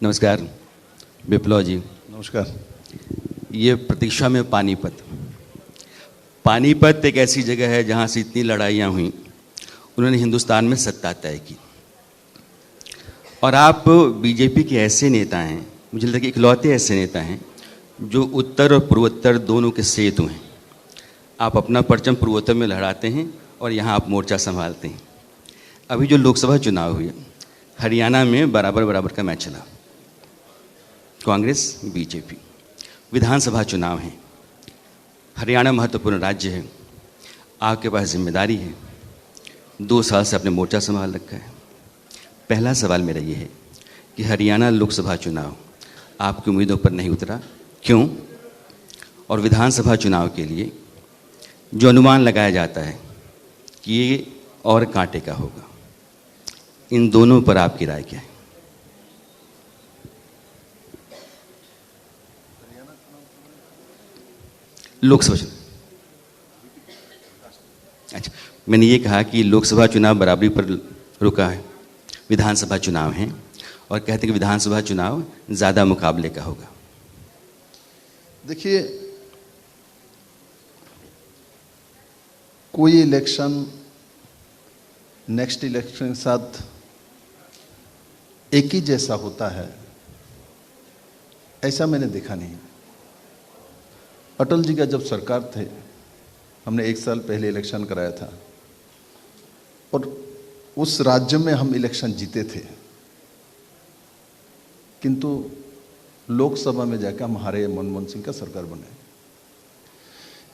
नमस्कार विप्लव जी। नमस्कार। ये प्रतीक्षा में पानीपत एक ऐसी जगह है जहाँ से इतनी लड़ाइयाँ हुई, उन्होंने हिंदुस्तान में सत्ता तय की। और आप बीजेपी के ऐसे नेता हैं, मुझे लगता है कि इकलौते ऐसे नेता हैं जो उत्तर और पूर्वोत्तर दोनों के सेतु हैं। आप अपना परचम पूर्वोत्तर में लहराते हैं और यहाँ आप मोर्चा संभालते हैं। अभी जो लोकसभा चुनाव हुए, हरियाणा में बराबर का मैच चला, कांग्रेस बीजेपी। विधानसभा चुनाव है, हरियाणा महत्वपूर्ण राज्य है, आपके पास जिम्मेदारी है, 2 साल से आपने मोर्चा संभाल रखा है। पहला सवाल मेरा ये है कि हरियाणा लोकसभा चुनाव आपकी उम्मीदों पर नहीं उतरा, क्यों? और विधानसभा चुनाव के लिए जो अनुमान लगाया जाता है कि ये और कांटे का होगा, इन दोनों पर आपकी राय क्या है? लोकसभा चुनाव, अच्छा, मैंने ये कहा कि लोकसभा चुनाव बराबरी पर रुका है, विधानसभा चुनाव है, और कहते हैं कि विधानसभा चुनाव ज़्यादा मुकाबले का होगा। देखिए, कोई इलेक्शन नेक्स्ट इलेक्शन के साथ एक ही जैसा होता है, ऐसा मैंने देखा नहीं। अटल जी का जब सरकार थे, हमने 1 साल पहले इलेक्शन कराया था और उस राज्य में हम इलेक्शन जीते थे, किंतु लोकसभा में जाकर हम हारे, मनमोहन सिंह का सरकार बने।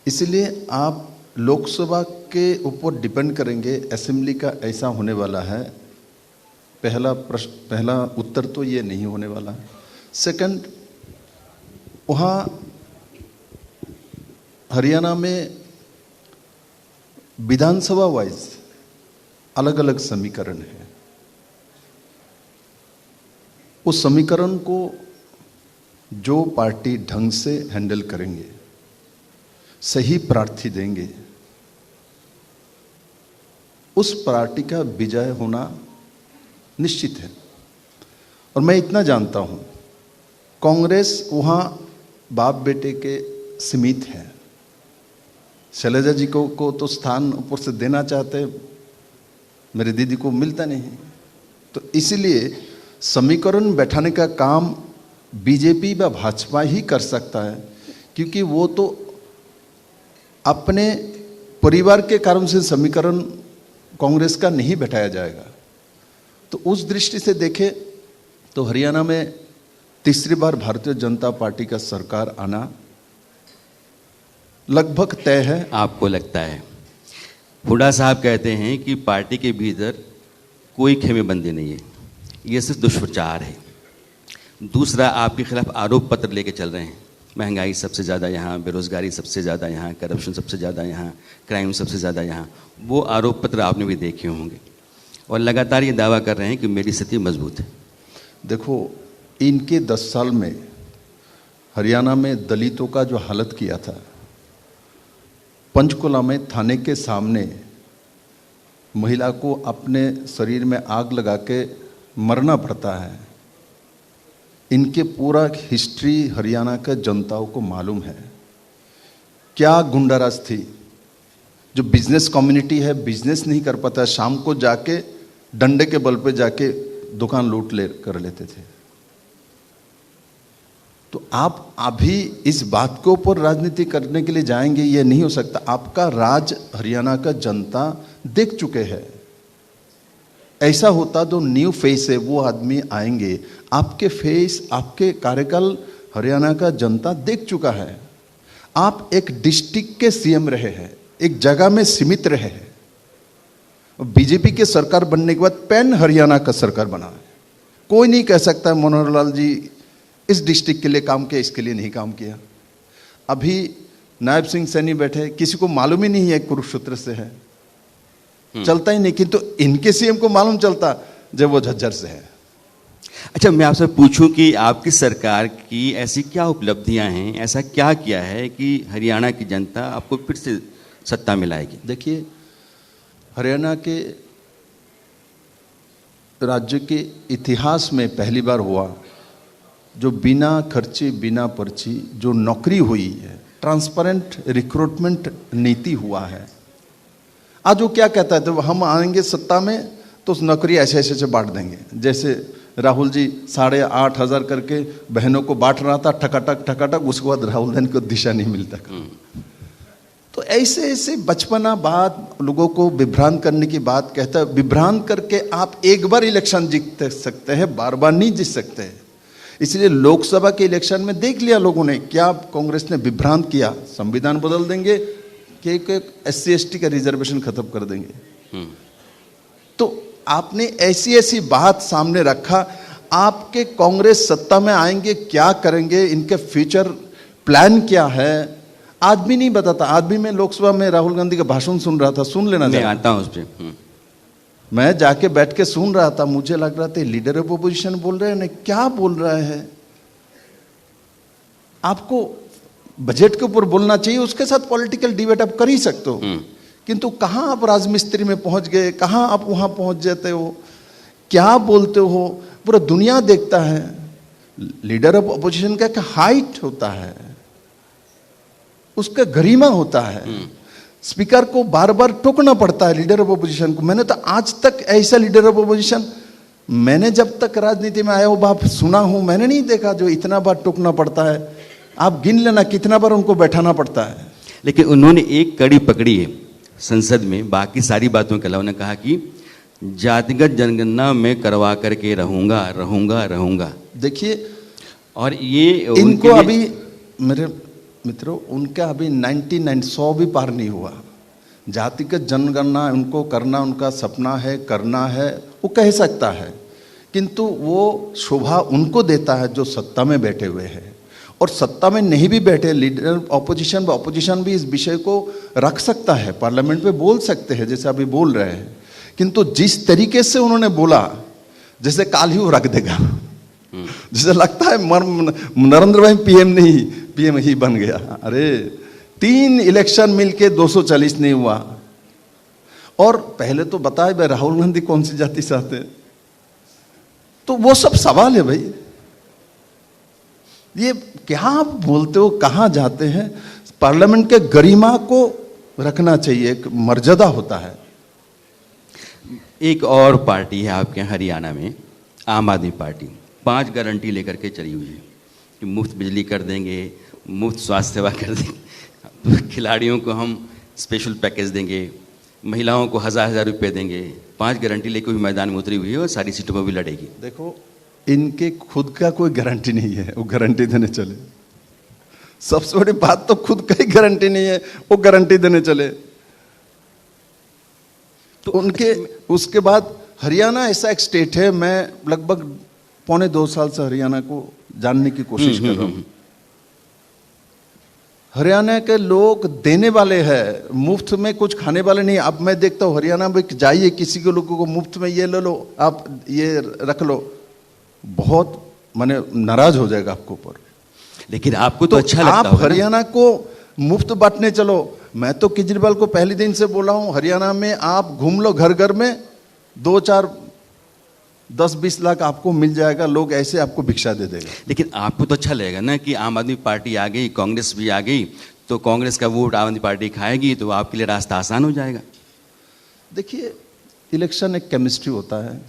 इसलिए आप लोकसभा के ऊपर डिपेंड करेंगे, असेंबली का ऐसा होने वाला है। पहला उत्तर तो ये नहीं होने वाला है। सेकंड, वहाँ हरियाणा में विधानसभा वाइज अलग अलग समीकरण है। उस समीकरण को जो पार्टी ढंग से हैंडल करेंगे, सही प्रार्थी देंगे, उस पार्टी का विजय होना निश्चित है। और मैं इतना जानता हूं, कांग्रेस वहां बाप बेटे के सीमित है। शैलजा जी को तो स्थान ऊपर से देना चाहते, मेरी दीदी को मिलता नहीं। तो इसलिए समीकरण बैठाने का काम बीजेपी व भाजपा ही कर सकता है, क्योंकि वो तो अपने परिवार के कारण से समीकरण कांग्रेस का नहीं बैठाया जाएगा। तो उस दृष्टि से देखें तो हरियाणा में तीसरी बार भारतीय जनता पार्टी का सरकार आना लगभग तय है। आपको लगता है? हुड्डा साहब कहते हैं कि पार्टी के भीतर कोई खेमेबंदी नहीं है, ये सिर्फ दुष्प्रचार है। दूसरा, आपके खिलाफ आरोप पत्र लेके चल रहे हैं, महंगाई सबसे ज़्यादा यहाँ, बेरोजगारी सबसे ज़्यादा यहाँ, करप्शन सबसे ज़्यादा यहाँ, क्राइम सबसे ज़्यादा यहाँ। वो आरोप पत्र आपने भी देखे होंगे, और लगातार ये दावा कर रहे हैं कि मेरी स्थिति मजबूत है। देखो, इनके 10 साल में हरियाणा में दलितों का जो हालत किया था, पंचकुला में थाने के सामने महिला को अपने शरीर में आग लगा के मरना पड़ता है। इनके पूरा हिस्ट्री हरियाणा के जनताओं को मालूम है। क्या गुंडाराज थी। जो बिजनेस कम्युनिटी है, बिजनेस नहीं कर पाता, शाम को जाके डंडे के बल पे जाके दुकान लूट कर लेते थे। तो आप अभी इस बात के ऊपर राजनीति करने के लिए जाएंगे, ये नहीं हो सकता। आपका राज हरियाणा का जनता देख चुके हैं। ऐसा होता तो न्यू फेस है, वो आदमी आएंगे। आपके फेस, आपके कार्यकाल हरियाणा का जनता देख चुका है। आप एक डिस्ट्रिक्ट के सीएम रहे हैं, एक जगह में सीमित रहे हैं। बीजेपी के सरकार बनने के बाद पैन हरियाणा का सरकार बना है। कोई नहीं कह सकता मनोहर लाल जी इस डिस्ट्रिक्ट के लिए काम किया, इसके लिए नहीं काम किया। अभी नायब सिंह सैनी बैठे, किसी को मालूम ही नहीं है कुरुक्षेत्र से है, चलता ही नहीं। किंतु तो इनके सीएम को मालूम चलता जब वो झज्जर से है। अच्छा, मैं आपसे पूछूं कि आपकी सरकार की ऐसी क्या उपलब्धियां हैं, ऐसा क्या किया है कि हरियाणा की जनता आपको फिर से सत्ता मिलाएगी? देखिए, हरियाणा के राज्य के इतिहास में पहली बार हुआ जो बिना खर्चे बिना पर्ची जो नौकरी हुई है, ट्रांसपेरेंट रिक्रूटमेंट नीति हुआ है। आज वो क्या कहता है, तो हम आएंगे सत्ता में तो उस नौकरी ऐसे ऐसे बांट देंगे। जैसे राहुल जी 8,500 करके बहनों को बांट रहा था, ठकाटक, उसके बाद राहुल गांधी को दिशा नहीं मिलता। तो ऐसे ऐसे बचपना बात, लोगों को विभ्रांत करने की बात कहता है। विभ्रांत करके आप एक बार इलेक्शन जीत सकते हैं, बार बार नहीं जीत सकते। इसलिए लोकसभा के इलेक्शन में देख लिया लोगों ने, क्या कांग्रेस ने विभ्रांत किया, संविधान बदल देंगे कि SC ST का रिजर्वेशन खत्म कर देंगे। तो आपने ऐसी ऐसी बात सामने रखा। आपके कांग्रेस सत्ता में आएंगे, क्या करेंगे, इनके फ्यूचर प्लान क्या है, आज भी नहीं बताता। आज भी मैं लोकसभा में राहुल गांधी का भाषण सुन रहा था, सुन लेना मैं आता हूं उस पर। मैं जाके बैठ के सुन रहा था, मुझे लग रहा था लीडर ऑफ अपोजिशन बोल रहे हैं, क्या बोल रहे हैं। आपको बजट के ऊपर बोलना चाहिए, उसके साथ पॉलिटिकल डिबेट आप कर ही सकते हो, किंतु कहां आप राजमिस्त्री में पहुंच गए, कहां आप वहां पहुंच जाते हो, क्या बोलते हो, पूरा दुनिया देखता है। लीडर ऑफ अपोजिशन का एक हाइट होता है, उसका गरिमा होता है। स्पीकर को बार बार टोकना पड़ता है लीडर ऑफ अपोजिशन को। मैंने तो आज तक ऐसा लीडर ऑफ अपोजिशन, मैंने जब तक राजनीति में आया वो बात सुना हूं, मैंने नहीं देखा जो इतना बार टोकना पड़ता है। आप गिन लेना कितना बार उनको बैठाना पड़ता है। लेकिन उन्होंने एक कड़ी पकड़ी है संसद में, बाकी सारी बातों के अलावा उन्होंने कहा कि जातिगत जनगणना मैं करवा करके रहूंगा। देखिए, और ये इनको अभी मेरे मित्रों, उनका अभी 99 भी पार नहीं हुआ। जातिगत जनगणना उनको करना उनका सपना है, करना है, वो कह सकता है, किंतु वो शोभा उनको देता है जो सत्ता में बैठे हुए हैं। और सत्ता में नहीं भी बैठे लीडर ऑपोजिशन भी इस विषय को रख सकता है, पार्लियामेंट में बोल सकते हैं जैसे अभी बोल रहे हैं। किंतु जिस तरीके से उन्होंने बोला, जैसे काल ही वो रख देगा, जैसे लगता है नरेंद्र भाई पीएम ही बन गया। अरे 3 इलेक्शन मिलके 240 नहीं हुआ। और पहले तो बताए भाई राहुल गांधी कौन सी जाति से आते, तो वो सब सवाल है भाई। ये क्या आप बोलते हो, कहां जाते हैं। पार्लियामेंट के गरिमा को रखना चाहिए, एक मर्यादा होता है। एक और पार्टी है आपके हरियाणा में, आम आदमी पार्टी, 5 गारंटी लेकर के चली हुई है कि मुफ्त बिजली कर देंगे, मुफ्त स्वास्थ्य सेवा कर देंगे, खिलाड़ियों को हम स्पेशल पैकेज देंगे, महिलाओं को 1000 रुपये देंगे। 5 गारंटी लेकर भी मैदान में उतरी हुई है और सारी सीटों पर भी लड़ेगी। देखो, इनके खुद का कोई गारंटी नहीं है, वो गारंटी देने चले। सबसे बड़ी बात तो खुद का ही गारंटी नहीं है, वो गारंटी देने चले। तो उनके उसके बाद हरियाणा ऐसा एक स्टेट है, मैं लगभग 1.25 साल से हरियाणा को जानने की कोशिश कर रहा हूं। हरियाणा के लोग देने वाले हैं, मुफ्त में कुछ खाने वाले नहीं। अब मैं देखता हूं हरियाणा में जाइए, किसी के लोगों को मुफ्त में ये ले लो, आप ये रख लो, बहुत माने नाराज हो जाएगा आपके ऊपर। लेकिन आपको तो अच्छा लगता आप हरियाणा को मुफ्त बांटने चलो। मैं तो केजरीवाल को पहले दिन से बोला हूं, हरियाणा में आप घूम लो, घर घर में 2, 4, 10, 20 लाख आपको मिल जाएगा, लोग ऐसे आपको भिक्षा दे देगा। लेकिन आपको तो अच्छा लगेगा ना कि आम आदमी पार्टी आ गई, कांग्रेस भी आ गई, तो कांग्रेस का वोट आम आदमी पार्टी खाएगी, तो आपके लिए रास्ता आसान हो जाएगा। देखिए, इलेक्शन एक केमिस्ट्री होता है,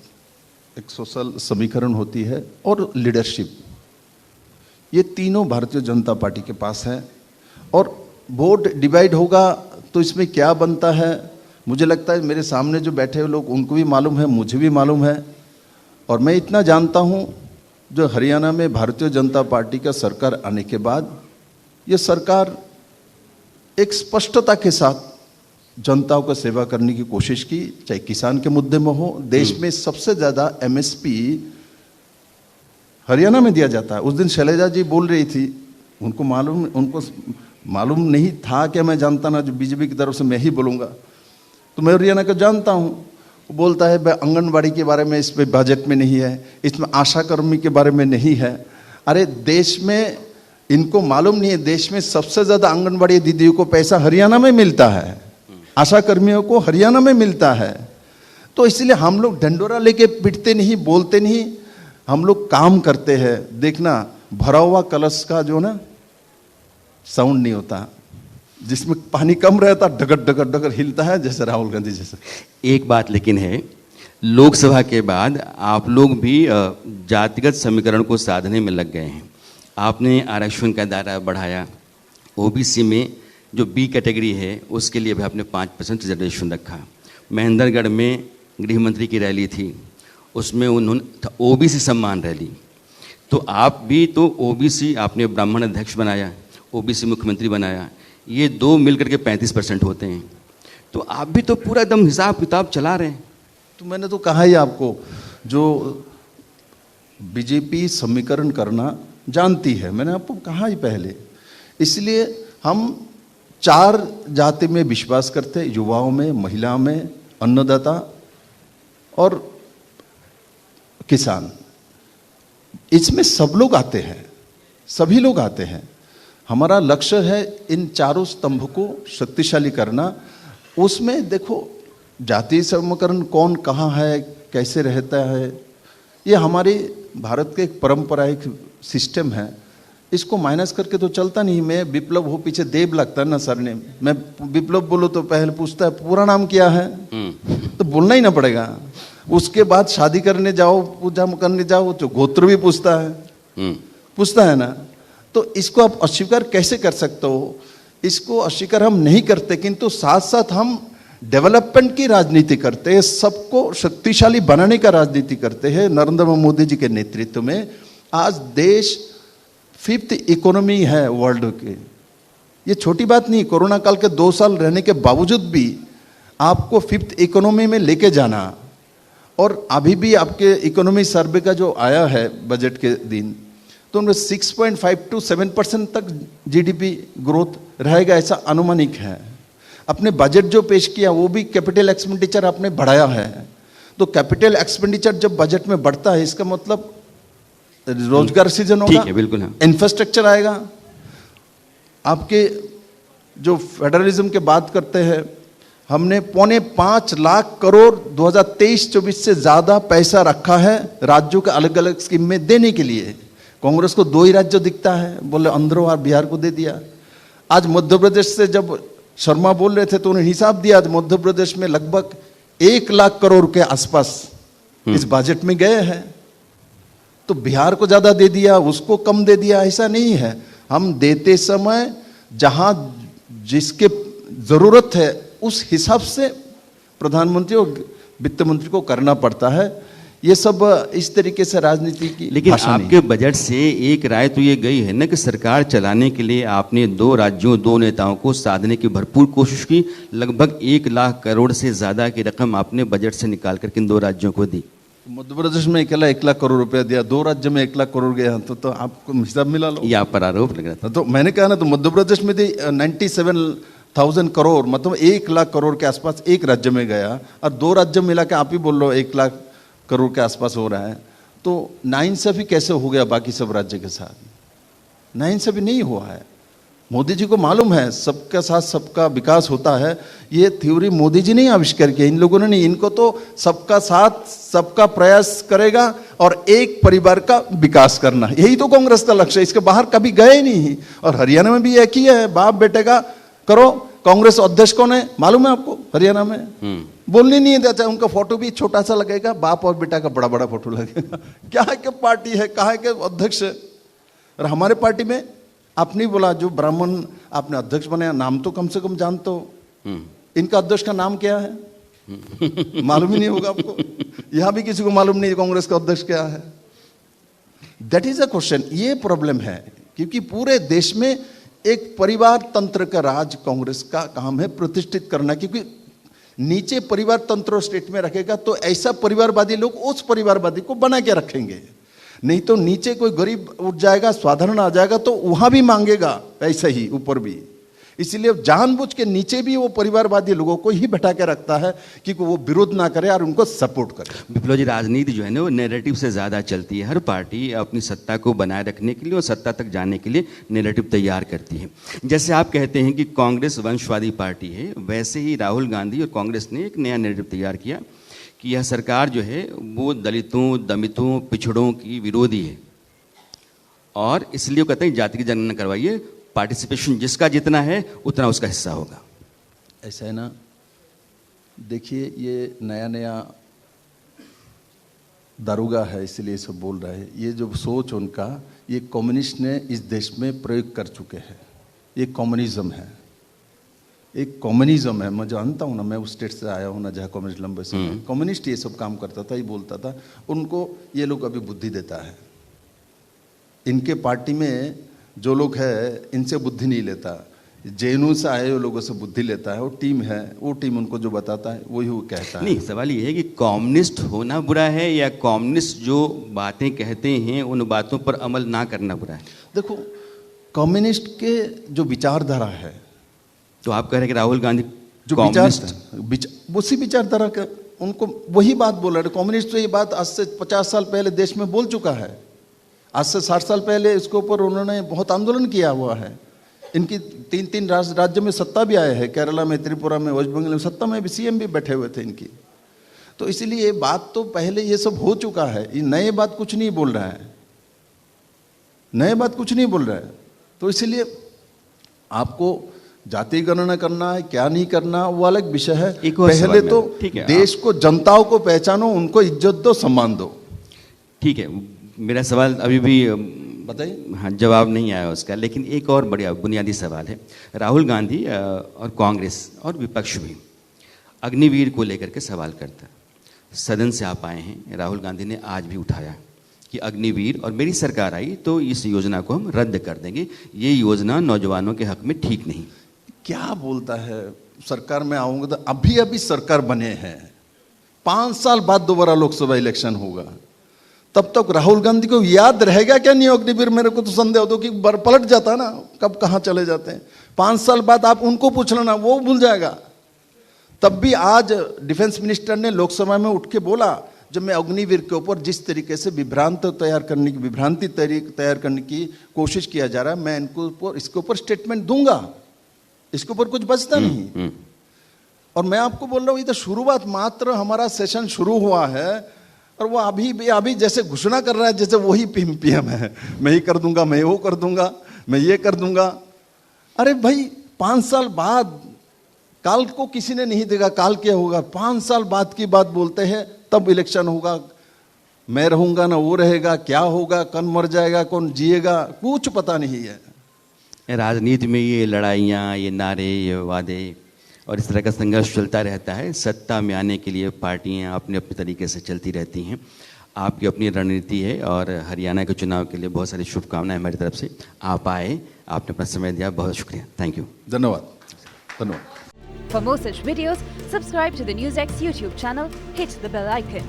एक सोशल समीकरण होती है और लीडरशिप, ये तीनों भारतीय जनता पार्टी के पास है। और वोट डिवाइड होगा तो इसमें क्या बनता है, मुझे लगता है मेरे सामने जो बैठे हुए लोग उनको भी मालूम है, मुझे भी मालूम है। और मैं इतना जानता हूं, जो हरियाणा में भारतीय जनता पार्टी का सरकार आने के बाद ये सरकार एक स्पष्टता के साथ जनताओं को सेवा करने की कोशिश की, चाहे किसान के मुद्दे में हो। देश में सबसे ज्यादा MSP हरियाणा में दिया जाता है। उस दिन शैलजा जी बोल रही थी, उनको मालूम नहीं था कि मैं जानता ना, जो बीजेपी की तरफ से मैं ही बोलूंगा, तो मैं हरियाणा को जानता हूं। वो बोलता है आंगनबाड़ी के बारे में इस पे बजट में नहीं है, इसमें आशा कर्मी के बारे में नहीं है। अरे देश में इनको मालूम नहीं है, देश में सबसे ज्यादा आंगनबाड़ी दीदियों को पैसा हरियाणा में मिलता है, आशा कर्मियों को हरियाणा में मिलता है। तो इसलिए हम लोग ढंडोरा लेके पिटते नहीं, बोलते नहीं, हम लोग काम करते हैं, देखना भरा हुआ कलश का जो ना साउंड नहीं होता, जिसमें पानी कम रहता डगर डगर डगर हिलता है, जैसे राहुल गांधी जैसे। एक बात लेकिन है, लोकसभा के बाद आप लोग भी जातिगत समीकरण को साधने में लग गए हैं। आपने आरक्षण का दायरा बढ़ाया, ओबीसी में जो बी कैटेगरी है उसके लिए भी आपने 5% रिजर्वेशन रखा। महेंद्रगढ़ में गृह मंत्री की रैली थी, उसमें उन्होंने ओबीसी सम्मान रैली, तो आप भी तो ओबीसी, आपने ब्राह्मण अध्यक्ष बनाया, ओबीसी मुख्यमंत्री बनाया, ये दो मिलकर के 35% होते हैं, तो आप भी तो पूरा एकदम हिसाब किताब चला रहे हैं। तो मैंने तो कहा ही आपको, जो बीजेपी समीकरण करना जानती है, मैंने आपको कहा ही पहले। इसलिए हम 4 जाति में विश्वास करते, युवाओं में, महिला में, अन्नदाता और किसान। इसमें सब लोग आते हैं, सभी लोग आते हैं। हमारा लक्ष्य है इन चारों स्तंभ को शक्तिशाली करना। उसमें देखो जातीय समीकरण कौन कहाँ है, कैसे रहता है, ये हमारी भारत के एक परंपरा, एक सिस्टम है, इसको माइनस करके तो चलता नहीं। मैं विप्लव हो, पीछे देव लगता है ना सरनेम, मैं विप्लव बोलो तो पहले पूछता है पूरा नाम क्या है, तो बोलना ही ना पड़ेगा। उसके बाद शादी करने जाओ, पूजा करने जाओ तो गोत्र भी पूछता है ना। तो इसको आप अस्वीकार कैसे कर सकते हो? इसको अस्वीकार हम नहीं करते, किंतु साथ साथ हम डेवलपमेंट की राजनीति करते हैं, सबको शक्तिशाली बनाने का राजनीति करते हैं। नरेंद्र मोदी जी के नेतृत्व में आज देश 5th इकोनॉमी है वर्ल्ड के। ये छोटी बात नहीं, कोरोना काल के 2 साल रहने के बावजूद भी आपको 5th इकोनॉमी में लेके जाना। और अभी भी आपके इकोनॉमी सर्वे का जो आया है बजट के दिन, तो उनमें 6.5 to 7% तक जीडीपी ग्रोथ रहेगा, ऐसा अनुमानिक है। अपने बजट जो पेश किया वो भी कैपिटल एक्सपेंडिचर आपने बढ़ाया है। तो कैपिटल एक्सपेंडिचर जब बजट में बढ़ता है, इसका मतलब रोजगार सृजन होगा, बिल्कुल, इंफ्रास्ट्रक्चर आएगा। आपके जो फेडरलिज्म के बात करते हैं, हमने 5.25 लाख करोड़ 2023-24 से ज्यादा पैसा रखा है राज्यों के अलग अलग स्कीम में देने के लिए। कांग्रेस को 2 ही राज्य दिखता है, बोले आंध्र और बिहार को दे दिया। आज मध्य प्रदेश से जब शर्मा बोल रहे थे तो उन्हें हिसाब दिया, मध्य प्रदेश में लगभग 1 लाख करोड़ के आसपास इस बजट में गए हैं। तो बिहार को ज्यादा दे दिया, उसको कम दे दिया, ऐसा नहीं है। हम देते समय जहां जिसके जरूरत है उस हिसाब से प्रधानमंत्री और वित्त मंत्री को करना पड़ता है। ये सब इस तरीके से राजनीति की। लेकिन आपके बजट से एक राय तो ये गई है ना कि सरकार चलाने के लिए आपने 2 राज्यों, 2 नेताओं को साधने की भरपूर कोशिश की। लगभग 1 लाख करोड़ से ज्यादा की रकम आपने बजट से निकाल कर किन 2 राज्यों को दी। मध्य प्रदेश में अकेला 1 लाख करोड़ रुपया दिया, 2 राज्य में 1 लाख करोड़ गया, तो आपको हिसाब मिला लो। ये आप पर आरोप लग रहा था। तो मैंने कहा ना, तो मध्य प्रदेश में 97,000 करोड़, मतलब 1 लाख करोड़ के आसपास एक राज्य में गया, और 2 राज्य मिला के आप ही बोल लो 1 लाख करोड़ के आसपास हो रहा है। तो नाइंसाफी कैसे हो गया बाकी सब राज्य के साथ? नाइंसाफी नहीं हुआ है। मोदी जी को मालूम है सबका साथ सबका विकास होता है। ये थ्योरी मोदी जी नहीं आविष्कार किया, इन लोगों ने नहीं। इनको तो सबका साथ सबका प्रयास करेगा और एक परिवार का विकास करना, यही तो कांग्रेस का लक्ष्य है। इसके बाहर कभी गए नहीं। और हरियाणा में भी एक ही है, बाप बेटे का करो। कांग्रेस अध्यक्ष कौन है मालूम है आपको? हरियाणा में बोलने नहीं देता, उनका फोटो भी छोटा सा लगेगा, बाप और बेटा का बड़ा बड़ा फोटो लगेगा। क्या है कि पार्टी है, कहा है कि अध्यक्ष है। और हमारे पार्टी में आपने बोला जो ब्राह्मण आपने अध्यक्ष बनाया, नाम तो कम से कम जानते हो। इनका अध्यक्ष का नाम क्या है? मालूम ही नहीं होगा आपको। यहां भी किसी को मालूम नहीं कांग्रेस का अध्यक्ष क्या है। That is a question. ये प्रॉब्लम है, क्योंकि पूरे देश में एक परिवार तंत्र का राज कांग्रेस का काम है प्रतिष्ठित करना। क्योंकि नीचे परिवार तंत्र स्टेट में रखेगा तो ऐसा परिवारवादी लोग उस परिवारवादी को बना के रखेंगे, नहीं तो नीचे कोई गरीब उठ जाएगा, साधारण आ जाएगा तो वहां भी मांगेगा, ऐसे ही ऊपर भी। इसलिए जानबूझ के नीचे भी वो परिवारवादी लोगों को ही बैठा के रखता है कि वो विरोध ना करे और उनको सपोर्ट करे। विप्लव जी, राजनीति जो है ना वो नैरेटिव से ज़्यादा चलती है। हर पार्टी अपनी सत्ता को बनाए रखने के लिए और सत्ता तक जाने के लिए नैरेटिव तैयार करती है। जैसे आप कहते हैं कि कांग्रेस वंशवादी पार्टी है, वैसे ही राहुल गांधी और कांग्रेस ने एक नया नैरेटिव तैयार किया कि यह सरकार जो है वो दलितों, दमितों, पिछड़ों की विरोधी है, और इसलिए वो कहते हैं जाति की जनगणना करवाइए, पार्टिसिपेशन जिसका जितना है उतना उसका हिस्सा होगा। ऐसा है ना, देखिए ये नया नया दारोगा है इसलिए सब बोल रहे हैं। ये जो सोच उनका, ये कम्युनिस्ट ने इस देश में प्रयोग कर चुके हैं। ये कम्युनिज्म है, एक कम्युनिज्म है। मैं जानता हूँ ना, मैं उस स्टेट से आया हूँ ना जहाँ कम्युनिस्ट लंबे समय कम्युनिस्ट ये सब काम करता था, ये बोलता था। उनको ये लोग अभी बुद्धि देता है। इनके पार्टी में जो लोग है इनसे बुद्धि नहीं लेता, जेएनयू से आए हुए लोगों से बुद्धि लेता है। वो टीम है, वो टीम उनको जो बताता है वही वो कहता है। नहीं, सवाल ये है कि कम्युनिस्ट होना बुरा है या कम्युनिस्ट जो बातें कहते हैं उन बातों पर अमल ना करना बुरा है? देखो, कम्युनिस्ट के जो विचारधारा है, तो आप कह रहे हैं कि राहुल गांधी जो उसी विचारधारा का उनको वही बात बोल रहे हैं। कम्युनिस्ट तो ये बात आज से 50 साल पहले देश में बोल चुका है। आज से 60 साल पहले इसके ऊपर उन्होंने बहुत आंदोलन किया हुआ है। इनकी 3 राज्य में सत्ता भी आए हैं, केरला में, त्रिपुरा में, वेस्ट बंगाल में सत्ता में भी सीएम भी बैठे हुए थे इनकी। तो इसलिए ये बात तो पहले ये सब हो चुका है। ये नए बात कुछ नहीं बोल रहा है, नए बात कुछ नहीं बोल रहा है। तो इसलिए आपको जाति गणना करना है क्या नहीं करना वो अलग विषय है। पहले तो देश को, जनताओं को पहचानो, उनको इज्जत दो, सम्मान दो। ठीक है, मेरा सवाल अभी भी बताइए। हाँ, जवाब नहीं आया उसका, लेकिन एक और बढ़िया बुनियादी सवाल है। राहुल गांधी और कांग्रेस और विपक्ष भी अग्निवीर को लेकर के सवाल करता है। सदन से आप आए हैं, राहुल गांधी ने आज भी उठाया कि अग्निवीर और मेरी सरकार आई तो इस योजना को हम रद्द कर देंगे, ये योजना नौजवानों के हक में ठीक नहीं। क्या बोलता है? सरकार में आऊंगा तो अभी सरकार बने हैं, 5 साल बाद दोबारा लोकसभा इलेक्शन होगा, तब तक राहुल गांधी को याद रहेगा क्या नहीं अग्निवीर? मेरे को तो संदेह होता कि पलट जाता ना, कब कहाँ चले जाते हैं। 5 साल बाद आप उनको पूछ लेना, वो भूल जाएगा। तब भी आज डिफेंस मिनिस्टर ने लोकसभा में उठ के बोला, जब मैं अग्निवीर के ऊपर जिस तरीके से विभ्रांति तैयार करने की कोशिश किया जा रहा है, मैं इसके ऊपर स्टेटमेंट दूंगा, इसके ऊपर कुछ बचता नहीं। और मैं आपको बोल रहा हूँ, ये तो शुरुआत मात्र, हमारा सेशन शुरू हुआ है और वो अभी जैसे घोषणा कर रहा है जैसे वही पीएम है, मैं ही कर दूंगा, मैं वो कर दूंगा, मैं ये कर दूंगा। अरे भाई, 5 साल बाद, काल को किसी ने नहीं देखा, काल क्या होगा? 5 साल बाद की बात बोलते हैं, तब इलेक्शन होगा, मैं रहूंगा ना वो रहेगा, क्या होगा, कौन मर जाएगा, कौन जिएगा, कुछ पता नहीं है। राजनीति में ये लड़ाइयाँ, ये नारे, ये वादे और इस तरह का संघर्ष चलता रहता है। सत्ता में आने के लिए पार्टियां अपने अपने तरीके से चलती रहती हैं। आपकी अपनी रणनीति है और हरियाणा के चुनाव के लिए बहुत सारी शुभकामनाएं हमारी तरफ से। आप आए, आपने अपना समय दिया, बहुत शुक्रिया। Thank you. धन्यवाद। धन्यवाद। For more such videos, subscribe to the NewsX YouTube channel, hit the bell icon.